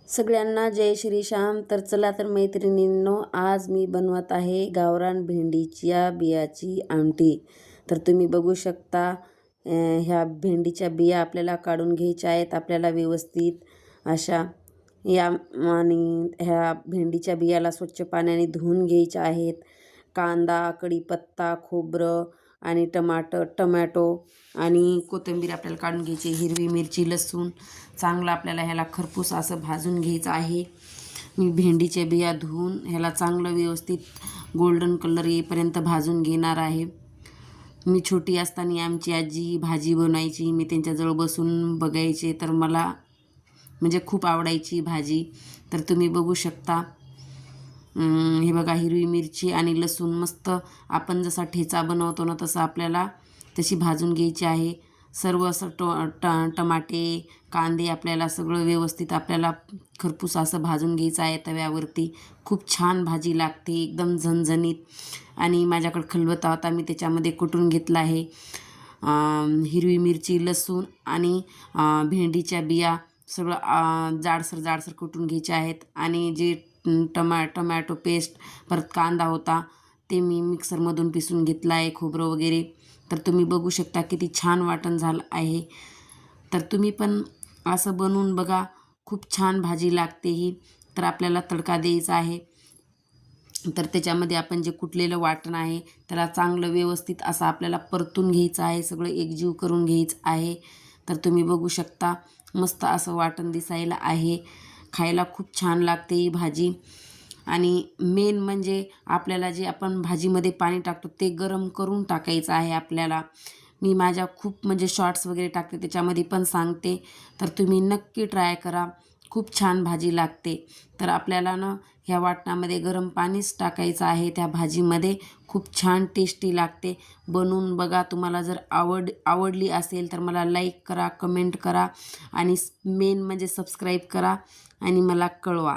सगळ्यांना जय श्री श्याम। तर चला तर मैत्रिणींनो, आज मी बनवत आहे गावरान भेंडीच्या बियाची आमटी। तर तुम्ही बघू शकता, ह्या भेंडीच्या बिया आपल्याला काढून घ्यायच्या आहेत आपल्याला व्यवस्थित अशा। आणि ह्या भेंडीच्या बियाला स्वच्छ पाण्याने धुवून घ्यायच्या आहेत। कांदा, कढीपत्ता, खोबरं आणि टमॅटो आणि कोथिंबीर आपल्याला काढून घ्यायची, हिरवी मिरची, लसूण चांगलं आपल्याला ह्याला खरपूस असं भाजून घ्यायचं आहे। मी भेंडीच्या बिया धुवून ह्याला चांगलं व्यवस्थित गोल्डन कलर येईपर्यंत भाजून घेणार आहे। मी छोटी असताना आमची आजी भाजी बनवायची, मी त्यांच्याजवळ बसून बघायचे, तर मला म्हणजे खूप आवडायची भाजी। तर तुम्ही बघू शकता, हे बघा, हिरवी मिरची आणि लसूण मस्त आपण जसा ठेचा बनवतो ना तसं आपल्याला तशी भाजून घ्यायची आहे। सर्व असं टमाटे, कांदे आपल्याला सगळं व्यवस्थित आपल्याला खरपूस असं भाजून घ्यायचं आहे तव्यावरती। खूप छान भाजी लागते, एकदम झणझणीत। आणि माझ्याकडे खलबत्ता होता, मी त्याच्यामध्ये कुटून घेतला आहे हिरवी मिरची, लसूण आणि भेंडीच्या बिया सगळं जाडसर कुटून घ्यायचे आहेत। आणि जे टमॅटो पेस्ट परत कांदा होता ते मी मिक्सरमधून पिसून घेतला आहे, खोबरं वगैरे। तर तुम्ही बघू शकता किती छान वाटण झालं आहे। तर तुम्ही पण असं बनवून बघा, खूप छान भाजी लागते ही। तर आपल्याला तडका द्यायचा आहे, तर त्याच्यामध्ये आपण जे कुटलेलं वाटण आहे त्याला चांगलं व्यवस्थित असं आपल्याला परतून घ्यायचं आहे, सगळं एकजीव करून घ्यायचं आहे। तर तुम्ही बघू शकता, मस्त असं वाटण दिसायला आहे, खायला खूप छान लागते ही भाजी। आणि मेन म्हणजे आपल्याला जे आपण भाजीमध्ये पाणी टाकतो ते गरम करून टाकायचं आहे आपल्याला। मी माझ्या खूप म्हणजे शॉर्ट्स वगैरे टाकते, त्याच्यामध्ये पण सांगते, तर तुम्ही नक्की ट्राय करा, खूप छान भाजी लागते। तर आपल्याला ना ह्या वाटणामध्ये गरम पाणीच टाकायचं आहे त्या भाजीमध्ये, खूप छान टेस्टी लागते। बनवून बघा, तुम्हाला जर आवडली असेल तर मला लाईक करा, कमेंट करा आणि मेन म्हणजे सबस्क्राईब करा आणि मला कळवा।